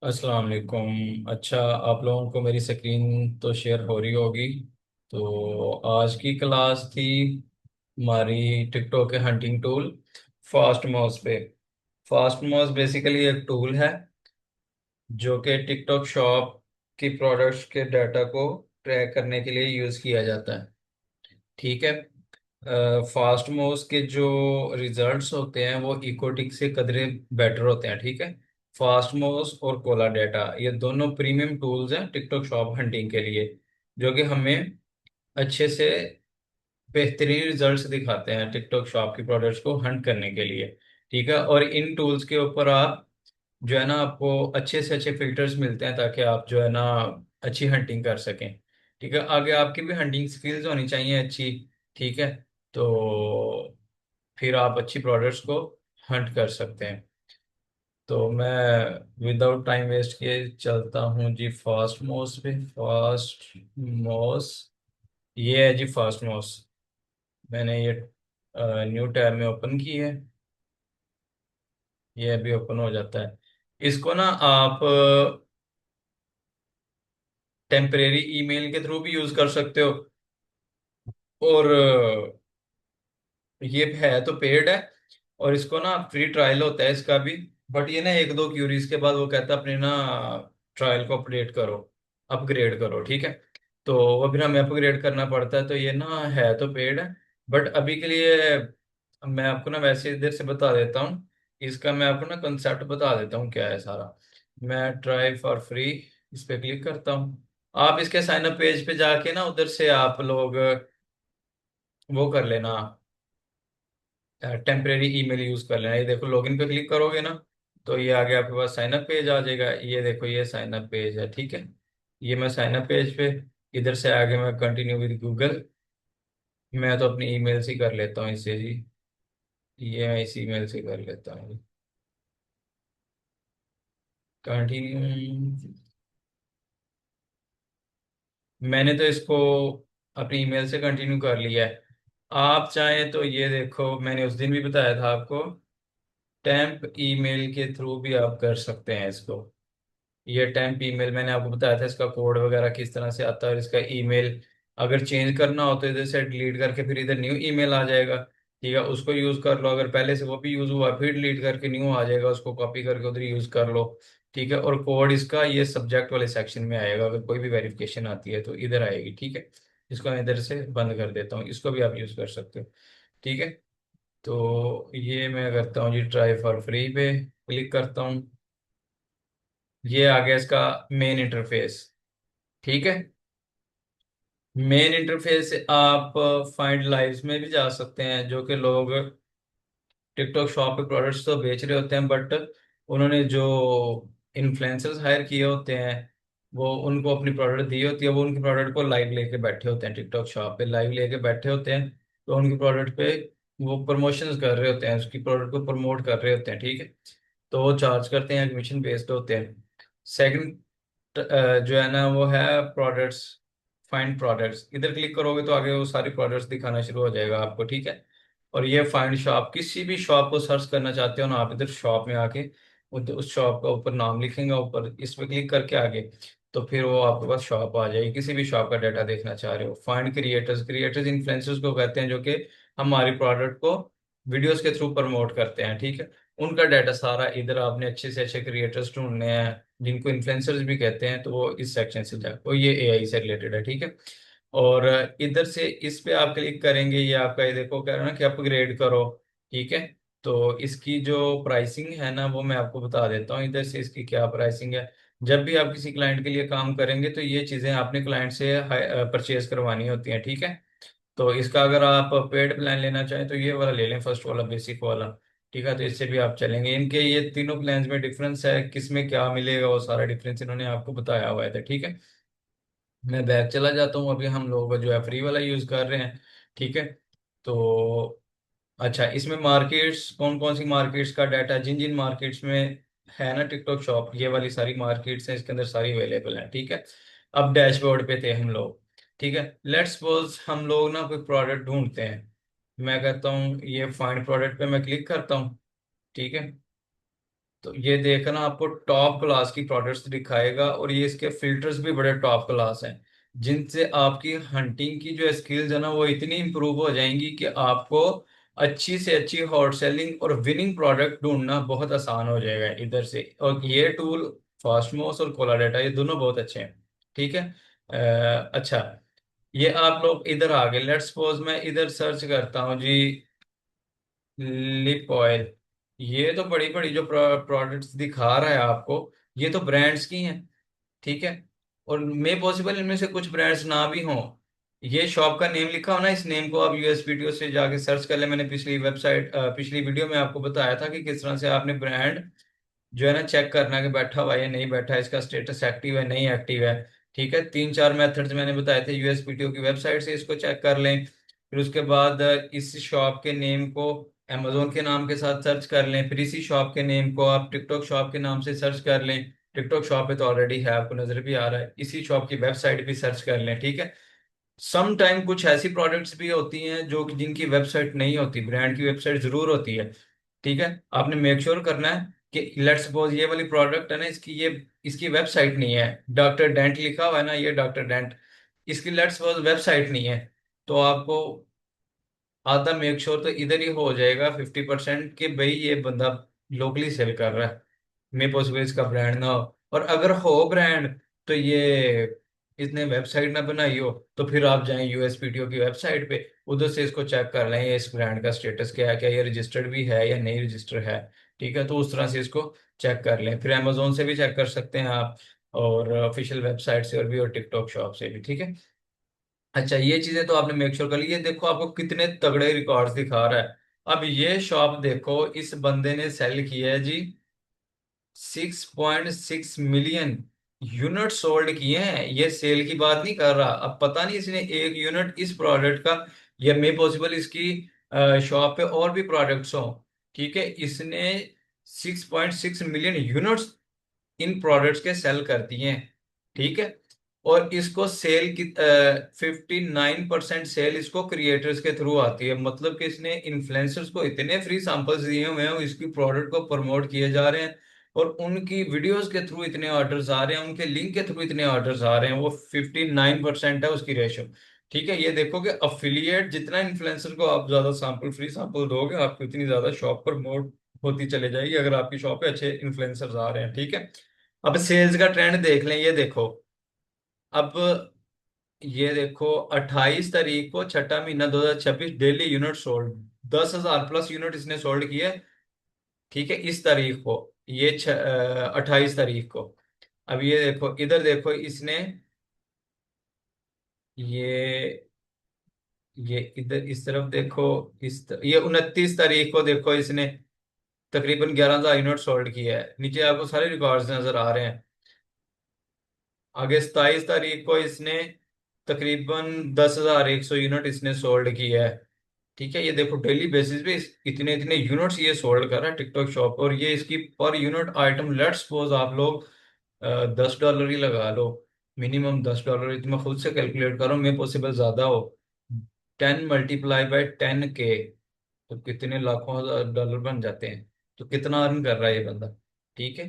अस्सलाम वालेकुम। अच्छा, आप लोगों को मेरी स्क्रीन तो शेयर हो रही होगी। तो आज की क्लास थी हमारी टिकटॉक के हंटिंग टूल फास्ट मॉस पे। फास्ट मॉस बेसिकली एक टूल है जो कि टिकटॉक शॉप की प्रोडक्ट्स के डाटा को ट्रैक करने के लिए यूज़ किया जाता है। ठीक है। फास्ट मोस के जो रिजल्ट्स होते हैं वो इकोटिक से कदरे बेटर होते हैं। ठीक है। फास्ट मोस और कोला डेटा ये दोनों प्रीमियम टूल्स हैं टिकटॉक शॉप हंटिंग के लिए, जो कि हमें अच्छे से बेहतरीन रिजल्ट्स दिखाते हैं टिकटॉक शॉप की प्रोडक्ट्स को हंट करने के लिए। ठीक है। और इन टूल्स के ऊपर आप जो है ना आपको अच्छे से अच्छे फिल्टर्स मिलते हैं ताकि आप जो है ना अच्छी हंटिंग कर सकें। ठीक है। आगे आपकी भी हंटिंग स्किल्स होनी चाहिए अच्छी। ठीक है। तो फिर आप अच्छी प्रोडक्ट्स को हंट कर सकते हैं। तो मैं विदाउट टाइम वेस्ट किए चलता हूँ जी फास्ट मॉस पे। फास्ट मॉस ये है जी फास्ट मॉस। मैंने ये न्यू टैब में ओपन की है। ये अभी ओपन हो जाता है। इसको ना आप टेम्परेरी ईमेल के थ्रू भी यूज कर सकते हो। और ये है तो पेड है। और इसको ना फ्री ट्रायल होता है इसका भी। बट ये ना एक दो क्यूरीज के बाद वो कहता है अपने ना ट्रायल को अपडेट करो, अपग्रेड करो। ठीक है। तो वो फिर हमें अपग्रेड करना पड़ता है। तो ये ना है तो पेड है। बट अभी के लिए मैं आपको ना वैसे इधर से बता देता हूँ। इसका मैं आपको ना कंसेप्ट बता देता हूँ क्या है सारा। मैं ट्राई फॉर फ्री इस पे क्लिक करता हूँ। आप इसके साइन अप पेज पे जाके ना उधर से आप लोग वो कर लेना, टेम्परेरी ईमेल यूज कर लेना। ये देखो लॉगिन पे क्लिक करोगे ना तो ये आगे आपके पास साइन अप पेज आ जाएगा। ये देखो ये साइन अप पेज है। ठीक है। ये मैं साइन अप पेज पे इधर से आगे मैं कंटिन्यू विद गूगल। मैं तो अपनी ईमेल से ही कर लेता हूँ इससे जी। ये मैं इस ईमेल से कर लेता हूँ। कंटिन्यू। मैंने तो इसको अपनी ईमेल से कंटिन्यू कर लिया है। आप चाहें तो ये देखो मैंने उस दिन भी बताया था आपको, टेम्प ईमेल के थ्रू भी आप कर सकते हैं इसको। ये टेम्प ईमेल मैंने आपको बताया था इसका कोड वगैरह किस तरह से आता है। और इसका ईमेल अगर चेंज करना हो तो इधर से डिलीट करके फिर इधर न्यू ईमेल आ जाएगा। ठीक है। उसको यूज कर लो। अगर पहले से वो भी यूज हुआ फिर डिलीट करके न्यू आ जाएगा, उसको कॉपी करके उधर यूज कर लो। ठीक है। और कोड इसका ये सब्जेक्ट वाले सेक्शन में आएगा। अगर कोई भी वेरिफिकेशन आती है तो इधर आएगी। ठीक है। इसको मैं इधर से बंद कर देता हूँ। इसको भी आप यूज कर सकते हो। ठीक है। तो ये मैं करता हूँ जी ट्राई फॉर फ्री पे क्लिक करता हूँ। ये आ गया इसका मेन इंटरफेस। ठीक है। मेन इंटरफेस से आप फाइंड लाइव्स में भी जा सकते हैं, जो कि लोग टिकटॉक शॉप पे प्रोडक्ट्स तो बेच रहे होते हैं बट उन्होंने जो इन्फ्लुएंसर्स हायर किए होते हैं वो उनको अपनी प्रोडक्ट दी होती है। वो उनकी प्रोडक्ट को लाइव लेके बैठे होते हैं, टिकटॉक शॉप पे लाइव लेके बैठे होते हैं। तो उनकी प्रोडक्ट पे वो प्रमोशंस कर रहे होते हैं, उसकी प्रोडक्ट को प्रमोट कर रहे होते हैं। ठीक है। तो वो चार्ज करते हैं, कमीशन बेस्ड होते हैं। सेकंड जो है ना वो है प्रोडक्ट्स। फाइंड प्रोडक्ट्स इधर क्लिक करोगे तो आगे वो सारी प्रोडक्ट्स दिखाना शुरू हो जाएगा आपको। ठीक है। और ये फाइंड शॉप, किसी भी शॉप को सर्च करना चाहते हो ना आप इधर शॉप में आके उस शॉप का ऊपर नाम लिखेंगे, ऊपर इस पे क्लिक करके आगे तो फिर वो आपके पास शॉप आ जाएगी। किसी भी शॉप का डाटा देखना चाह रहे हो। फाइंड क्रिएटर्स, क्रिएटर्स इन्फ्लुएंसर्स को कहते हैं जो कि हमारी प्रोडक्ट को वीडियोस के थ्रू प्रमोट करते हैं। ठीक है। उनका डाटा सारा इधर आपने अच्छे से अच्छे क्रिएटर्स ढूंढने हैं जिनको इन्फ्लुएंसर्स भी कहते हैं, तो वो इस सेक्शन से जाए। वो ये एआई से रिलेटेड है। ठीक है। और इधर से इस पे आप क्लिक करेंगे, ये आपका ये देखो कह रहा है ना कि अपग्रेड करो। ठीक है। तो इसकी जो प्राइसिंग है ना वो मैं आपको बता देता हूँ इधर से इसकी क्या प्राइसिंग है। जब भी आप किसी क्लाइंट के लिए काम करेंगे तो ये चीज़ें आपने क्लाइंट से परचेज करवानी होती हैं। ठीक है। तो इसका अगर आप पेड प्लान लेना चाहें तो ये वाला ले लें, फर्स्ट वाला बेसिक वाला। ठीक है। तो इससे भी आप चलेंगे। इनके ये तीनों प्लान्स में डिफरेंस है, किस में क्या मिलेगा वो सारा डिफरेंस इन्होंने आपको बताया हुआ है। ठीक है। मैं बैक चला जाता हूँ। अभी हम लोग जो है फ्री वाला यूज कर रहे हैं। ठीक है। तो अच्छा, इसमें मार्केट्स कौन कौन सी मार्केट्स का डाटा, जिन जिन मार्केट्स में है ना टिकटॉक शॉप, ये वाली सारी मार्केट्स हैं इसके अंदर सारी अवेलेबल हैं। ठीक है। अब डैशबोर्ड पे थे हम लोग। ठीक है। लेट्स सपोज हम लोग ना कोई प्रोडक्ट ढूंढते हैं। मैं कहता हूँ ये फाइंड प्रोडक्ट पे मैं क्लिक करता हूँ। ठीक है। तो ये देखना, आपको टॉप क्लास की प्रोडक्ट्स दिखाएगा, और ये इसके फिल्टर्स भी बड़े टॉप क्लास हैं, जिनसे आपकी हंटिंग की जो स्किल्स है ना वो इतनी इंप्रूव हो जाएंगी कि आपको अच्छी से अच्छी हॉट सेलिंग और विनिंग प्रोडक्ट ढूंढना बहुत आसान हो जाएगा इधर से। और ये टूल फास्टमोस और कोला डाटा ये दोनों बहुत अच्छे हैं। ठीक है। अच्छा, ये आप लोग इधर आ गए। लेट्स सपोज मैं इधर सर्च करता हूँ जी, लिप ऑयल। ये तो बड़ी बड़ी जो प्रोडक्ट्स दिखा रहा है आपको, ये तो ब्रांड्स की हैं। ठीक है। और मे पॉसिबल इनमें से कुछ ब्रांड्स ना भी हों। ये शॉप का नेम लिखा हो ना, इस नेम को आप यूएसपीटीओ से जाके सर्च कर ले। मैंने पिछली वीडियो में आपको बताया था कि किस तरह से आपने ब्रांड जो है ना चेक करना है कि बैठा हुआ है या नहीं बैठा है, इसका स्टेटस एक्टिव है नहीं एक्टिव है। ठीक है, 3-4 मेथड्स मैंने बताए थे। यूएसपीटीओ की वेबसाइट से इसको चेक कर लें। फिर उसके बाद इस शॉप के नेम को अमेजोन के नाम के साथ सर्च कर लें। फिर इसी शॉप के नेम को आप टिकटॉक शॉप के नाम से सर्च कर लें। टिकटॉक शॉप पे तो ऑलरेडी है, आपको नजर भी आ रहा है। इसी शॉप की वेबसाइट भी सर्च कर लें। ठीक है। सम टाइम कुछ ऐसी प्रोडक्ट्स भी होती हैं जो कि जिनकी वेबसाइट नहीं होती, ब्रांड की वेबसाइट जरूर होती है। ठीक है। आपने मेक श्योर करना है कि लेट्स सपोज ये वाली प्रोडक्ट है ना, इसकी वेबसाइट नहीं है। डॉक्टर डेंट लिखा हुआ है ना, ये डॉक्टर डेंट, इसकी लेट्स सपोज वेबसाइट नहीं है। तो आपको आधा मेक श्योर तो इधर ही हो जाएगा, 50% कि भाई ये बंदा लोकली सेल कर रहा है। मे पॉसिबल इसका ब्रांड ना हो। और अगर हो ब्रांड, तो ये इसने वेबसाइट ना बनाई हो, तो फिर आप जाएं यूएसपीटीओ की वेबसाइट पे, उधर से इसको चेक कर लें ये इस ब्रांड का स्टेटस क्या है, क्या ये रजिस्टर्ड भी है या नहीं रजिस्टर्ड है। ठीक है, तो उस तरह से इसको चेक कर लें। फिर अमेजोन से भी चेक कर सकते हैं आप, और ऑफिशियल वेबसाइट से और भी, और टिकटॉक शॉप से भी। ठीक है। अच्छा, ये चीजें तो आपने मेक श्योर कर ली। ये देखो आपको कितने तगड़े रिकॉर्ड्स दिखा रहा है। अब ये शॉप देखो, इस बंदे ने सेल किया है जी 6.6 मिलियन यूनिट सोल्ड किए हैं। ये सेल की बात नहीं कर रहा। अब पता नहीं इसने एक यूनिट इस प्रोडक्ट का, या मे पॉसिबल इसकी शॉप पे और भी प्रोडक्ट्स हो। ठीक है, इसने 6.6 मिलियन यूनिट्स इन प्रोडक्ट्स के सेल करती हैं। ठीक है। और इसको सेल की 59% सेल इसको क्रिएटर्स के थ्रू आती है। मतलब कि इसने इन्फ्लुएंसर्स को इतने फ्री सैंपल्स दिए हुए हैं, इसकी प्रोडक्ट को प्रमोट किए जा रहे हैं, और उनकी वीडियोस के थ्रू इतने ऑर्डर्स आ रहे हैं, उनके लिंक के थ्रू इतने ऑर्डर्स आ रहे हैं। वो 59% है उसकी रेशो। ठीक है, ये देखो कि अफिलिएट जितना इन्फ्लुएंसर को आप ज्यादा सैंपल, फ्री सैंपल दोगे, आपको इतनी ज्यादा शॉप पर प्रमोट होती चले जाएगी, अगर आपकी शॉप पे अच्छे इन्फ्लुएंसर्स आ रहे हैं। ठीक है। अब सेल्स का ट्रेंड देख लें, ये देखो। अब ये देखो, 28 तारीख को, छठा महीना 2026, daily unit sold 10,000 plus unit इसने सोल्ड किए। ठीक है, इस तारीख को, ये 28 तारीख को। अब ये देखो, इधर देखो इसने, ये ये इधर इस तरफ देखो, ये 29 तारीख को देखो, इसने तकरीबन 11,000 यूनिट सोल्ड किया है। नीचे आपको सारे रिकॉर्ड्स नजर आ रहे हैं। आगे 27 तारीख को इसने तकरीबन 10,100 यूनिट इसने सोल्ड किया है। ठीक है, ये देखो डेली बेसिस पे इतने इतने यूनिट्स ये सोल्ड कर रहा है टिकटॉक शॉप। और ये इसकी per unit item, let's suppose आप लोग $10 ही लगा लो, मिनिमम $10। मैं खुद से कैलकुलेट करूँ, मैं पॉसिबल ज्यादा हो, 10 × 10 के, तो कितने लाखों हजार डॉलर बन जाते हैं। तो कितना अर्न कर रहा है ये बंदा। ठीक है।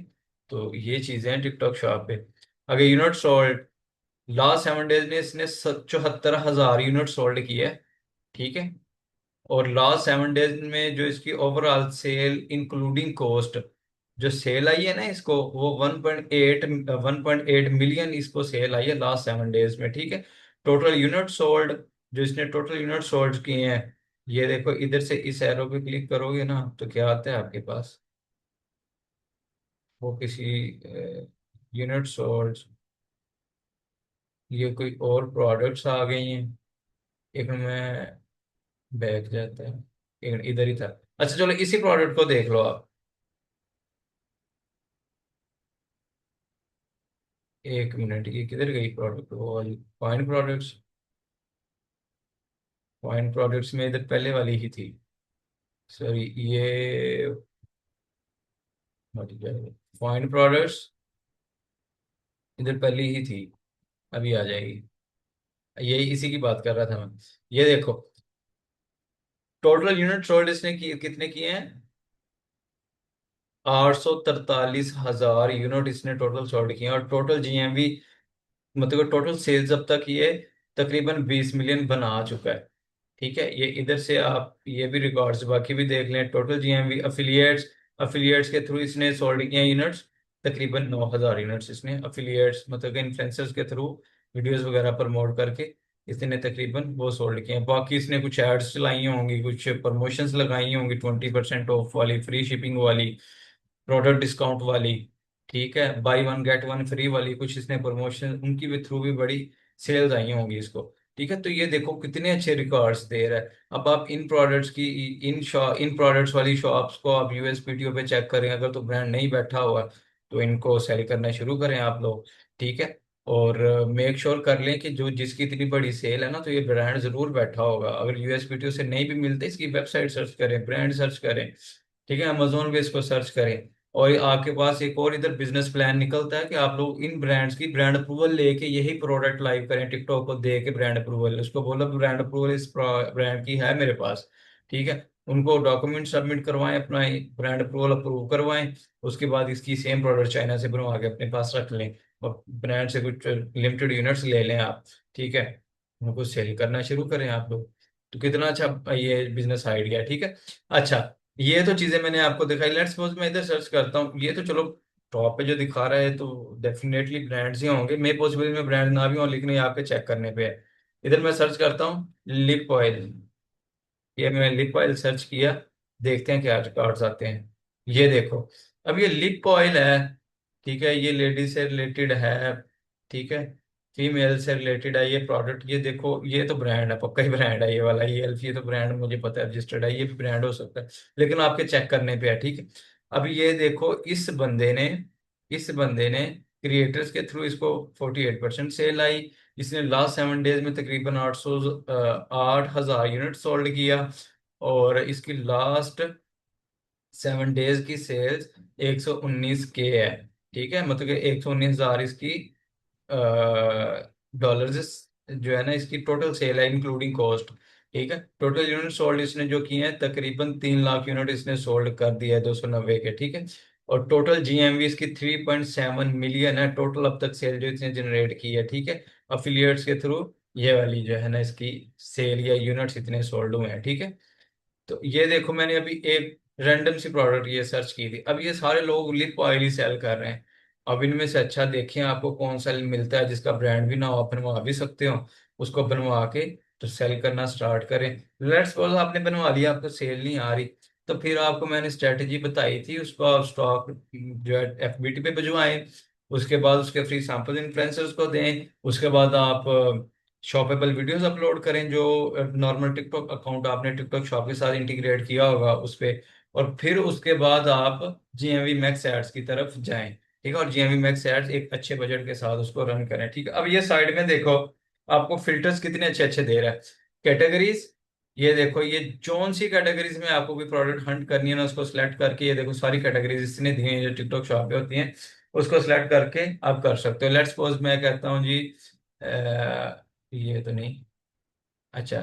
तो ये चीजें हैं टिकटॉक शॉप पे। अगर यूनिट सोल्ड, लास्ट 7 डेज में इसने 74,000 यूनिट सोल्ड किया है। ठीक है। और लास्ट 7 डेज में जो इसकी ओवरऑल सेल इंक्लूडिंग कॉस्ट, जो सेल आई है ना इसको, वो 1.8 मिलियन इसको सेल आई है लास्ट 7 डेज में। ठीक है। टोटल यूनिट सोल्ड, जो इसने टोटल यूनिट सोल्ड किए हैं, ये देखो इधर से इस एरो पे क्लिक करोगे ना, तो क्या आता है आपके पास, वो किसी यूनिट सोल्ड, ये कोई और प्रोडक्ट्स आ गई हैं। एक में बैक जाता है, एक इधर ही था। अच्छा चलो, इसी प्रोडक्ट को देख लो आप। एक मिनट, ये किधर गई प्रोडक्ट, वो वाली पॉइंट प्रोडक्ट्स। पॉइंट प्रोडक्ट्स में इधर पहले वाली ही थी। सॉरी, ये पॉइंट प्रोडक्ट्स इधर पहले ही थी, अभी आ जाएगी। यही इसी की बात कर रहा था मैं। ये देखो, टोटल यूनिट सोल्ड इसने कितने किए हैं, 843,000 यूनिट इसने टोटल सोल्ड किए हैं, और टोटल जीएमवी मतलब टोटल सेल्स अब तक ये तकरीबन 20 मिलियन बना चुका है। ठीक है, ये इधर से आप ये भी रिकॉर्ड्स बाकी भी देख लें। टोटल जीएमवी अफिलिएट्स अफिलिएट्स के थ्रू इसने सोल्ड किए यूनिट्स तकरीबन 9,000 यूनिट्स इसने अफिलिएट्स मतलब कि इन्फ्लुएंसर्स के थ्रू वीडियोस वगैरह प्रमोट करके इसने तकरीबन वो सोल्ड किए हैं। बाकी इसने कुछ एड्स चलाई होंगी, कुछ प्रमोशंस लगाई होंगी, 20% ऑफ वाली, फ्री शिपिंग वाली, प्रोडक्ट डिस्काउंट वाली, ठीक है, by one get one free वाली, कुछ इसने प्रमोशन उनकी भी थ्रू भी बड़ी सेल्स आई होंगी इसको। ठीक है, तो ये देखो कितने अच्छे रिकॉर्ड्स दे रहा है। अब आप इन प्रोडक्ट्स की इन प्रोडक्ट्स वाली शॉप्स को आप यूएसपीटीओ पे चेक करें, अगर तो ब्रांड नहीं बैठा हुआ तो इनको सेल करना शुरू करें आप लोग। ठीक है, और मेक श्योर कर लें कि जो जिसकी इतनी बड़ी सेल है ना, तो ये ब्रांड जरूर बैठा होगा। अगर यूएसपीटीओ से नहीं भी मिलते, इसकी वेबसाइट सर्च करें, ब्रांड सर्च करें, ठीक है, अमेजोन पे इसको सर्च करें। और ये आपके पास एक और इधर बिजनेस प्लान निकलता है कि आप लोग इन ब्रांड्स की ब्रांड अप्रूवल लेके यही प्रोडक्ट लाइव करें, टिकटॉक को दे के ब्रांड अप्रूवल, उसको बोलो ब्रांड अप्रूवल इस ब्रांड की है मेरे पास। ठीक है, उनको डॉक्यूमेंट सबमिट करवाएं, अपना ब्रांड अप्रूवल अप्रूव करवाएं। उसके बाद इसकी सेम प्रोडक्ट चाइना से बनवा के अपने पास रख लें, और ब्रांड से कुछ लिमिटेड यूनिट्स ले लें आप। ठीक है, उनको सेल करना शुरू करें आप लोग। तो कितना अच्छा ये बिजनेस आइडिया है। ठीक है, अच्छा, ये तो चीजें मैंने आपको दिखाई। लेट्स सपोज मैं इधर सर्च करता हूँ, ये तो चलो टॉप पे जो दिखा रहा है तो डेफिनेटली ब्रांड्स ही होंगे, मे पॉसिबल में ब्रांड ना भी हो, लेकिन ये यहाँ पे चेक करने पे है। इधर मैं सर्च करता हूँ लिप ऑयल, ये मैंने लिप ऑयल सर्च किया, देखते हैं क्या रिकॉर्ड्स आते हैं। ये देखो, अब ये लिप ऑयल है, ठीक है, ये लेडीज से रिलेटेड है, ठीक है, फीमेल से रिलेटेड है ये प्रोडक्ट। ये देखो, ये तो ब्रांड है, पक्का ही ब्रांड है ये वाला, ये एल्फ, ये तो ब्रांड मुझे पता है, रजिस्टर्ड है, ये भी ब्रांड हो सकता है, लेकिन आपके चेक करने पे है। ठीक है, अब ये देखो, इस बंदे ने क्रिएटर्स के थ्रू इसको 48% सेल आई। इसने लास्ट 7 डेज में तकरीबन 8,000 यूनिट सोल्ड किया, और इसकी लास्ट 7 डेज की सेल्स 119 के है। ठीक है, मतलब कि 119,000 इसकी डॉलर्स जो है ना, इसकी टोटल सेल है इंक्लूडिंग कॉस्ट। ठीक है, टोटल यूनिट सोल्ड इसने जो किए हैं तकरीबन 3 लाख यूनिट इसने सोल्ड कर दिया है 290 के। ठीक है, और टोटल जीएमवी इसकी 3.7 मिलियन है, टोटल अब तक सेल जो इसने जनरेट की है। ठीक है, अफिलिएट्स के थ्रू ये वाली जो है ना, इसकी सेल या यूनिट्स इतने सोल्ड हुए हैं। ठीक है, तो ये देखो, मैंने अभी एक रैंडम सी प्रोडक्ट ये सर्च की थी, अब ये सारे लोग लिप ऑयल ही सेल कर रहे हैं। अब इनमें से अच्छा देखें आपको कौन सा मिलता है जिसका ब्रांड भी ना हो, आप बनवा भी सकते हो, उसको बनवा के तो सेल करना स्टार्ट करें। लेट्स सपोज आपने बनवा लिया, आपको सेल नहीं आ रही, तो फिर आपको मैंने स्ट्रेटेजी बताई थी, उसका स्टॉक जो है एफबीटी पे भिजवाएं, उसके बाद उसके फ्री सैंपल इन्फ्लुएंसर्स को दें, उसके बाद आप शॉपेबल वीडियोस अपलोड करें, जो नॉर्मल टिकटॉक अकाउंट आपने टिकटॉक शॉप के साथ इंटीग्रेट किया होगा उस पे, और फिर उसके बाद आप जीएमवी मैक्स एड्स की तरफ जाएं। ठीक है, और जीएमवी मैक्स एड्स एक अच्छे बजट के साथ उसको रन करें। ठीक है, अब ये साइड में देखो, आपको फिल्टर्स कितने अच्छे अच्छे दे रहा है, कैटेगरीज, ये देखो, ये जौन सी कैटेगरीज में आपको भी प्रोडक्ट हंट करनी है ना, उसको सिलेक्ट करके, ये देखो सारी कैटेगरीज इसने दी हैं जो टिकटॉक शॉप पे होती हैं, उसको सिलेक्ट करके आप कर सकते हो। लेट्स सपोज मैं कहता हूँ जी, ये तो नहीं, अच्छा,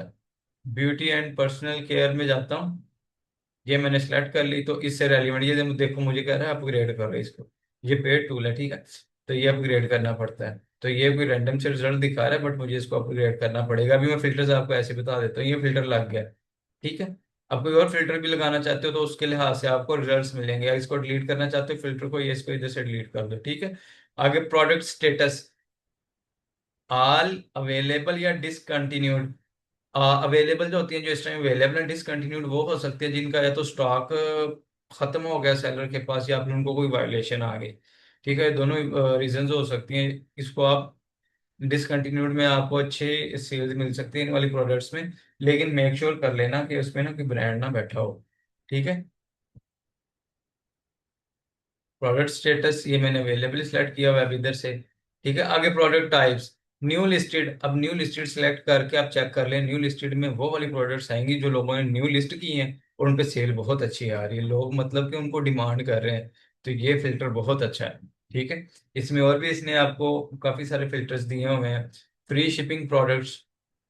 ब्यूटी एंड पर्सनल केयर में जाता हूँ, ये मैंने सेलेक्ट कर ली, तो इससे रेलिवेंट ये देखो मुझे कह रहा है अपग्रेड कर रहे इसको, ये पेड टूल है। ठीक है, तो ये अपग्रेड करना पड़ता है, तो ये कोई रैंडम से रिजल्ट दिखा रहा है, बट मुझे इसको अपग्रेड करना पड़ेगा। अभी मैं फिल्टर्स आपको ऐसे बता देता हूँ, ये फिल्टर लग गया। ठीक है, अब कोई और फिल्टर भी लगाना चाहते हो तो उसके लिहाज से आपको रिजल्ट्स मिलेंगे, या इसको डिलीट करना चाहते हो फिल्टर को, ये इसको इधर से डिलीट कर दो। ठीक है, आगे प्रोडक्ट स्टेटस, ऑल अवेलेबल या डिसकंटिन्यूड। अवेलेबल जो होती है, जो इस टाइम अवेलेबल है, डिसकंटिन्यूड वो हो सकते हैं जिनका या तो स्टॉक खत्म हो गया सेलर के पास, या फिर उनको कोई वायलेशन आ गई। ठीक है, दोनों रीजंस हो सकती हैं, इसको आप डिसकंटिन्यूड में आपको अच्छे सेल्स मिल सकते हैं इन वाली प्रोडक्ट्स में, लेकिन मेक श्योर कर लेना कि उसमें ना कोई ब्रांड ना बैठा हो। ठीक है, प्रोडक्ट स्टेटस ये मैंने अवेलेबल सेलेक्ट किया हुआ है अभी इधर से। ठीक है, आगे प्रोडक्ट टाइप्स, न्यू लिस्टेड, अब न्यू लिस्टेड सेलेक्ट करके आप चेक कर लें, न्यू लिस्टेड में वो वाली प्रोडक्ट्स आएंगी जो लोगों ने न्यू लिस्ट की हैं और उन पे सेल बहुत अच्छी आ रही है, लोग मतलब कि उनको डिमांड कर रहे हैं, तो ये फिल्टर बहुत अच्छा है। ठीक है, इसमें और भी इसने आपको काफी सारे फिल्टर्स दिए हुए हैं, फ्री शिपिंग प्रोडक्ट्स।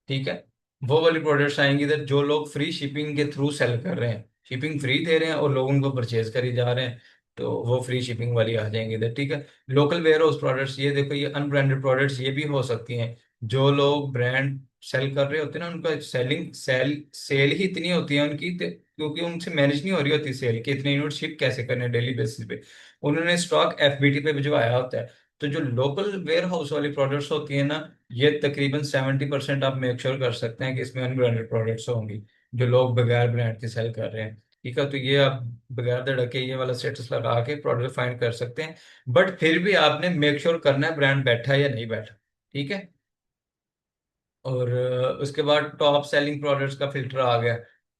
ठीक है, वो वाली प्रोडक्ट्स आएंगी इधर जो लोग फ्री शिपिंग के थ्रू सेल कर रहे हैं, शिपिंग फ्री दे रहे हैं और लोग उनको परचेज करी जा रहे हैं, तो वो फ्री शिपिंग वाली आ जाएंगे इधर, ठीक है। लोकल वेयर हाउस प्रोडक्ट्स, ये देखो ये अनब्रांडेड प्रोडक्ट्स ये भी हो सकती हैं। जो लोग ब्रांड सेल कर रहे होते हैं ना, उनका सेल ही इतनी होती है उनकी, क्योंकि उनसे मैनेज नहीं हो रही होती सेल, कि इतने यूनिट शिप कैसे करने डेली बेसिस पे। उन्होंने स्टॉक एफबीटी पे भिजवाया होता है। तो जो लोकल वेयर हाउस वाली प्रोडक्ट्स होती है ना, ये तकरीबन 70% आप मेक श्योर कर सकते हैं कि इसमें अनब्रांडेड प्रोडक्ट्स होंगी, जो लोग बगैर ब्रांड के सेल कर रहे हैं। ठीक है, तो ये आप बगैर धड़के ये वाला स्टेटस लगा के प्रोडक्ट फाइंड कर सकते हैं। बट फिर भी आपने मेक श्योर करना है ब्रांड बैठा है या नहीं बैठा। ठीक है। और उसके बाद टॉप सेलिंग प्रोडक्ट्स का फिल्टर आ गया।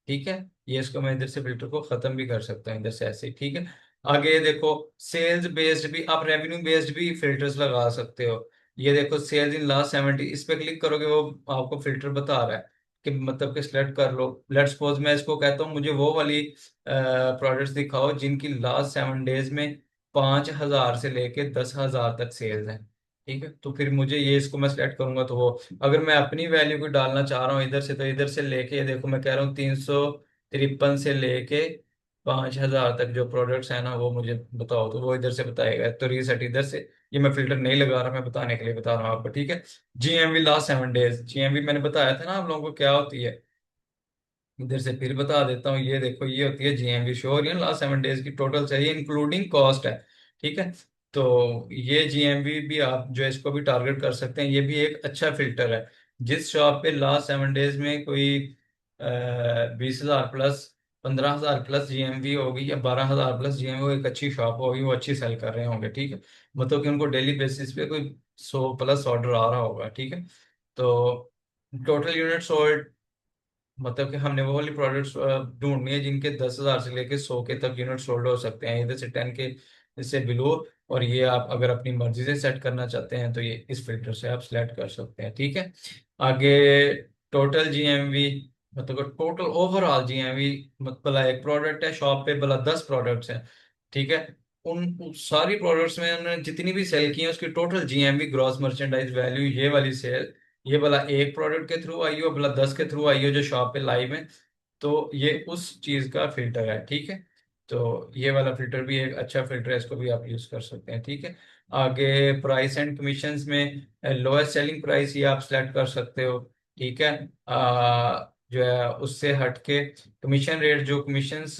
ठीक है। ये इसको मैं इधर से फिल्टर को खत्म भी कर सकता हूँ इधर से ऐसे ही, ठीक है। आगे देखो, सेल्स बेस्ड भी आप रेवेन्यू बेस्ड भी फिल्टर्स लगा सकते हो। ये देखो सेल्स इन लास्ट 70, इस पे क्लिक करोगे वो आपको फिल्टर बता रहा है कि मतलब कि सिलेक्ट कर लो। लेट्स सपोज मैं इसको कहता हूँ मुझे वो वाली प्रोडक्ट्स दिखाओ जिनकी लास्ट 7 डेज में 5,000 से लेके 10,000 तक सेल्स है। ठीक है, तो फिर मुझे ये इसको मैं सिलेक्ट करूंगा तो वो, अगर मैं अपनी वैल्यू को डालना चाह रहा हूँ इधर से, तो इधर से लेके ये देखो मैं कह रहा हूँ 353 से लेके 5,000 तक जो प्रोडक्ट्स है ना वो मुझे बताओ, तो वो इधर से बताएगा। तो रीसेट इधर से, ये मैं फिल्टर नहीं लगा रहा, मैं बताने के लिए बता रहा हूँ आपको, ठीक है। जीएमवी लास्ट 7 डेज, जीएमवी मैंने बताया था ना आप लोगों को क्या होती है, इधर से फिर बता देता हूँ। ये देखो ये होती है जीएमवी, शो हो रही है लास्ट 7 डेज की टोटल चाहिए इंक्लूडिंग कॉस्ट है। ठीक है। तो ये जीएमवी भी आप जो है इसको भी टारगेट कर सकते हैं, ये भी एक अच्छा फिल्टर है। जिस शॉप पे लास्ट 7 डेज में कोई 20,000 प्लस, 15,000 प्लस जीएमवी होगी या 12,000 प्लस जीएमवी, वो एक अच्छी शॉप होगी, वो अच्छी सेल कर रहे होंगे। ठीक है, मतलब कि उनको डेली बेसिस पे कोई 100 प्लस ऑर्डर आ रहा होगा। ठीक है। तो टोटल यूनिट सोल्ड, मतलब कि हमने वो वाली प्रोडक्ट्स ढूंढनी है जिनके 10,000 से लेके 100 के तक यूनिट सोल्ड हो सकते हैं, इधर से 10 के से बिलो। और ये आप अगर अपनी मर्जी से सेट करना चाहते हैं तो ये इस फिल्टर से आप सिलेक्ट कर सकते हैं। ठीक है। आगे टोटल जीएमवी, मतलब टोटल ओवरऑल जीएमवी, मतलब भला एक प्रोडक्ट है शॉप पे, भला 10 प्रोडक्ट्स हैं। ठीक है। उन सारी प्रोडक्ट्स में उन्होंने जितनी भी सेल की है उसकी total GMV, gross merchandise value, ये वाली सेल, ये भला एक प्रोडक्ट के थ्रू आई हो भला 10 के थ्रू आई हो जो शॉप पे लाइव है, तो ये उस चीज का फिल्टर है। ठीक है। तो ये वाला फिल्टर भी एक अच्छा फिल्टर है, इसको भी आप यूज कर सकते हैं। ठीक है। आगे प्राइस एंड कमीशंस में लोएस्ट सेलिंग प्राइस ये आप सेलेक्ट कर सकते हो। ठीक है। जो है उससे हटके कमीशन रेट, जो कमीशंस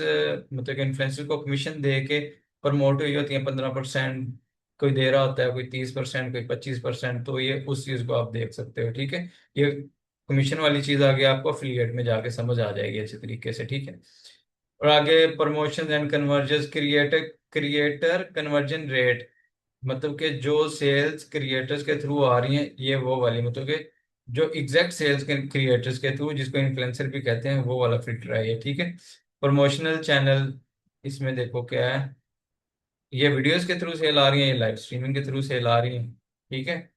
मतलब कि इन्फ्लुएंसर को कमीशन दे के प्रमोट हुई होती है, 15%, कोई दे रहा होता है, कोई 30%, कोई 25%, तो ये उस चीज को आप देख सकते हो। ठीक है। ये कमीशन वाली चीज आगे आपको अफिलिएट में जाके समझ आ जाएगी अच्छे तरीके से। ठीक है। और आगे promotion and conversion, creator creator conversion rate, मतलब कि जो सेल्स क्रिएटर्स के थ्रू आ रही हैं, ये वो वाली, मतलब कि जो एग्जैक्ट सेल्स के क्रिएटर्स के थ्रू, जिसको इन्फ्लुएंसर भी कहते हैं, वो वाला फिल्टर है ये। ठीक है। प्रमोशनल चैनल, इसमें देखो क्या है, ये वीडियोस के थ्रू सेल आ रही है, ये लाइव स्ट्रीमिंग के थ्रू सेल आ रही है। ठीक है।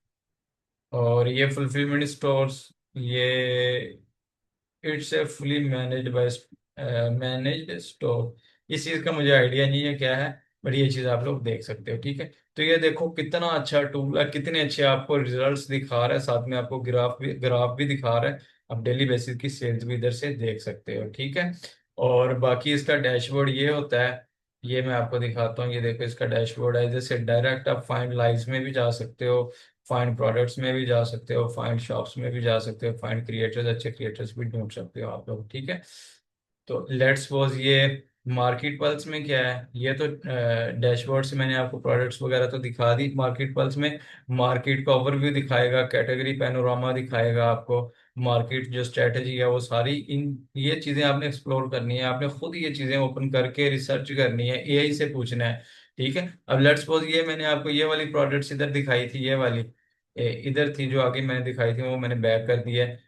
और ये फुलफिलमेंट स्टोर्स, ये it's a fully managed by managed store, इस चीज़ का मुझे आइडिया नहीं है क्या है, बट ये चीज़ आप लोग देख सकते हो। ठीक है। तो ये देखो कितना अच्छा टूल है, कितने अच्छे आपको रिजल्ट्स दिखा रहा है, साथ में आपको ग्राफ भी दिखा रहा है। आप डेली बेसिस की सेल्स भी इधर से देख सकते हो। ठीक है। और बाकी इसका डैशबोर्ड ये होता है, ये मैं आपको दिखाता हूँ। ये देखो इसका डैशबोर्ड है, जैसे डायरेक्ट आप फाइंड लाइव्स में भी जा सकते हो, फाइंड प्रोडक्ट्स में भी जा सकते हो, फाइंड शॉप्स में भी जा सकते हो, फाइंड क्रिएटर्स, अच्छे क्रिएटर्स भी ढूंढ सकते हो आप लोग। ठीक है। तो लेट्स सपोज ये मार्केट पल्स में क्या है, ये तो डैशबोर्ड से मैंने आपको प्रोडक्ट्स वगैरह तो दिखा दी। मार्केट पल्स में मार्केट का ओवरव्यू दिखाएगा, कैटेगरी पैनोरामा दिखाएगा आपको, मार्केट जो स्ट्रेटेजी है वो सारी, इन ये चीजें आपने एक्सप्लोर करनी है, आपने खुद ये चीजें ओपन करके रिसर्च करनी है, एआई से पूछना है। ठीक है। अब लेट्स सपोज ये मैंने आपको ये वाली प्रोडक्ट्स इधर दिखाई थी, ये वाली इधर थी जो आगे मैंने दिखाई थी, वो मैंने बैक कर दिया है।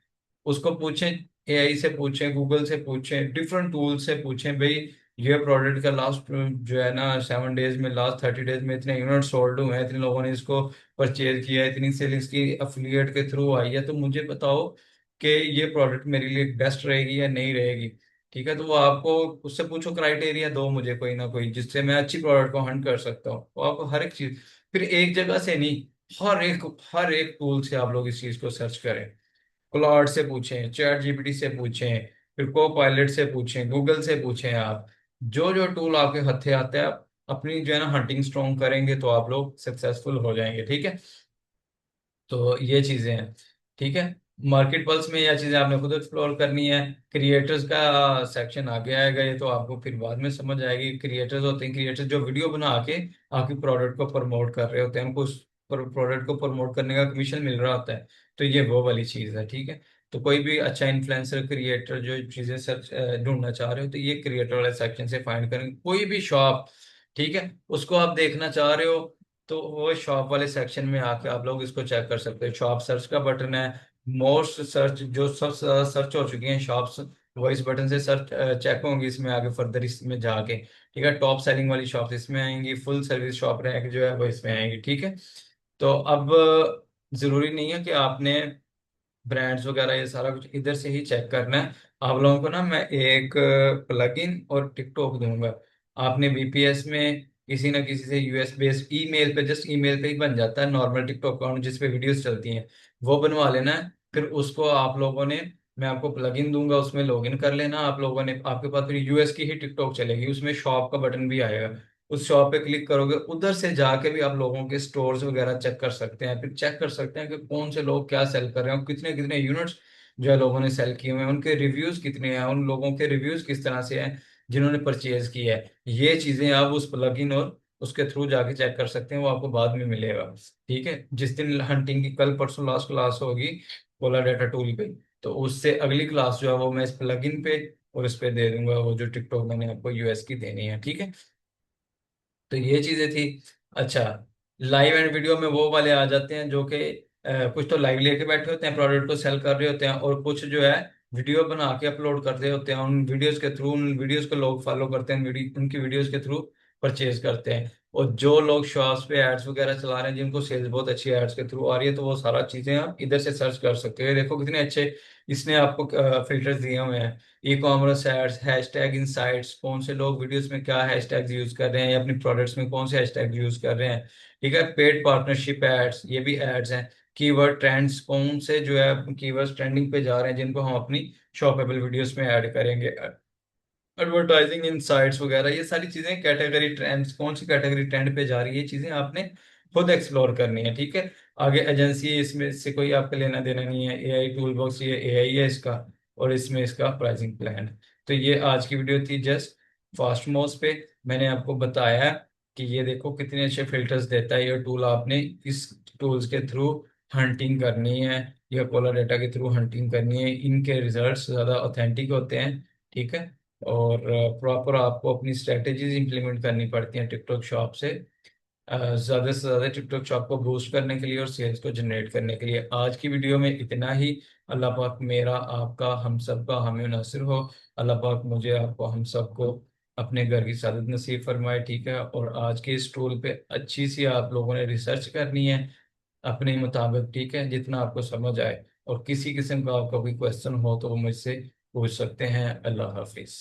उसको पूछें, एआई से पूछें, गूगल से पूछें, डिफरेंट टूल से पूछें, भाई ये प्रोडक्ट का लास्ट जो है ना 7 डेज में, लास्ट 30 डेज में इतने यूनिट सोल्ड हुए हैं, इतने लोगों ने इसको परचेज किया है, इतनी सेलिंग्स की अफिलिएट के थ्रू आई है, तो मुझे बताओ कि ये प्रोडक्ट मेरे लिए बेस्ट रहेगी या नहीं रहेगी। ठीक है। तो वो आपको उससे पूछो, क्राइटेरिया दो मुझे कोई ना कोई जिससे मैं अच्छी प्रोडक्ट को हंट कर सकता हूँ। तो आपको हर एक चीज, फिर एक जगह से नहीं, हर एक टूल से आप लोग इस चीज को सर्च करें। क्लॉड से पूछें, चैट जीपीटी से पूछें, फिर को पायलट से पूछें, गूगल से पूछें, आप जो जो टूल आपके हथे आता है आप अपनी जो है ना हंटिंग स्ट्रॉन्ग करेंगे तो आप लोग सक्सेसफुल हो जाएंगे, ठीक है। तो ये चीजें हैं, ठीक है। मार्केट पल्स में यह चीजें आपने खुद एक्सप्लोर करनी है। क्रिएटर्स का सेक्शन आगे आएगा, ये तो आपको फिर बाद में समझ आएगी। क्रिएटर्स होते हैं, क्रिएटर्स जो वीडियो बना के आपकी प्रोडक्ट को प्रमोट कर रहे होते हैं, उनको उस प्रोडक्ट को प्रमोट करने का कमीशन मिल रहा होता है। तो ये वो वाली चीज है, ठीक है। तो कोई भी अच्छा इन्फ्लुएंसर क्रिएटर जो चीजें सर्च ढूंढना चाह रहे हो तो ये क्रिएटर वाले सेक्शन से फाइंड करेंगे। कोई भी शॉप, ठीक है, उसको आप देखना चाह रहे हो तो वो शॉप वाले सेक्शन में आके आप लोग इसको चेक कर सकते हो। शॉप सर्च का बटन है, मोस्ट सर्च जो सब सर्च हो चुकी हैं शॉप्स, वो इस बटन से सर्च चेक होंगी इसमें आगे फर्दर इसमें जाके, ठीक है। टॉप सेलिंग वाली शॉप्स इसमें आएंगी, फुल सर्विस शॉप रैंक जो है वो इसमें आएंगी, ठीक है। तो अब जरूरी नहीं है कि आपने ब्रांड्स वगैरह ये सारा कुछ इधर से ही चेक करना है। आप लोगों को ना मैं एक प्लगइन और टिकटॉक दूंगा। आपने वीपीएस में किसी ना किसी से यूएस बेस्ड ईमेल पे, जस्ट ईमेल पे ही बन जाता है नॉर्मल टिकटॉक अकाउंट जिसपे वीडियोस चलती हैं, वो बनवा लेना है। फिर उसको आप लोगों ने, मैं आपको प्लगइन दूंगा, उसमें लॉगिन कर लेना आप लोगों ने। आपके पास फिर यूएस की ही टिकटॉक चलेगी, उसमें शॉप का बटन भी आएगा। उस शॉप पे क्लिक करोगे, उधर से जाके भी आप लोगों के स्टोर्स वगैरह चेक कर सकते हैं। फिर चेक कर सकते हैं कि कौन से लोग क्या सेल कर रहे हैं, कितने कितने यूनिट्स जो है लोगों ने सेल किए हुए हैं, उनके रिव्यूज कितने हैं, उन लोगों के रिव्यूज किस तरह से हैं जिन्होंने परचेज किया है। ये चीजें आप उस प्लगइन और उसके थ्रू जाके चेक कर सकते हैं, वो आपको बाद में मिलेगा, ठीक है। जिस दिन हंटिंग की कल परसों लास्ट क्लास होगी पोला डाटा टूल पे, तो उससे अगली क्लास जो है वो मैं इस प्लगइन पे और इस पे दे दूंगा, वो जो टिकटॉक मैंने आपको यूएस की देनी है, ठीक है। तो ये चीजें थी। अच्छा, लाइव एंड वीडियो में वो वाले आ जाते हैं जो कि कुछ तो लाइव लेके बैठे होते हैं, प्रोडक्ट को सेल कर रहे होते हैं, और कुछ जो है वीडियो बना के अपलोड कर रहे होते हैं। उन वीडियोस के थ्रू, उन वीडियोस को लोग फॉलो करते हैं, उनकी वीडियोस के थ्रू परचेज करते हैं। और जो लोग शॉप्स पे एड्स वगैरह चला रहे हैं, जिनको सेल्स बहुत अच्छी एड्स के थ्रू आ रही है, तो वो सारा चीजें आप इधर से सर्च कर सकते हो। ये देखो कितने अच्छे इसने आपको फिल्टर्स दिए हुए हैं। Ecommerce ads, hashtag insights, कौन से लोग वीडियोस में क्या हैशटैग्स यूज कर रहे हैं या अपनी प्रोडक्ट्स में कौन से हैशटैग यूज कर रहे हैं, ठीक है। पेड पार्टनरशिप एड्स, ये भी एड्स हैं। कीवर्ड ट्रेंड्स, कौन से जो है कीवर्ड्स ट्रेंडिंग पे जा रहे हैं जिनको हम अपनी शॉपेबल वीडियोस में ऐड करेंगे। एडवर्टाइजिंग इनसाइट्स वगैरह, ये सारी चीजें, कैटेगरी ट्रेंड्स, कौन सी कैटेगरी ट्रेंड पे जा रही है, ये चीजें आपने खुद एक्सप्लोर करनी है, ठीक है। आगे एजेंसी, इसमें से कोई आपका लेना देना नहीं है। एआई टूल बॉक्स, ये एआई है इसका, और इसमें इसका प्राइसिंग प्लान है। तो ये आज की वीडियो थी जस्ट फास्ट मोज पे। मैंने आपको बताया कि ये देखो कितने अच्छे फिल्टर्स देता है ये टूल। आपने इस टूल्स के थ्रू हंटिंग करनी है या कॉलर डाटा के थ्रू हंटिंग करनी है। इनके रिजल्ट्स ज़्यादा ऑथेंटिक होते हैं, ठीक है। और प्रॉपर आपको अपनी स्ट्रेटेजीज इंप्लीमेंट करनी पड़ती हैं टिकटॉक शॉप से, ज़्यादा से ज़्यादा टिकटॉक शॉप को बूस्ट करने के लिए और सेल्स को जनरेट करने के लिए। आज की वीडियो में इतना ही। अल्लाह पाक मेरा, आपका, हम सब का हमें नासिर हो। अल्लाह पाक मुझे, आपको, हम सबको अपने घर की सादत नसीब फरमाए, ठीक है। और आज के इस टूल पे अच्छी सी आप लोगों ने रिसर्च करनी है अपने मुताबिक, ठीक है, जितना आपको समझ आए। और किसी किस्म का आपका कोई क्वेश्चन हो तो वो मुझसे पूछ सकते हैं। अल्लाह हाफिज।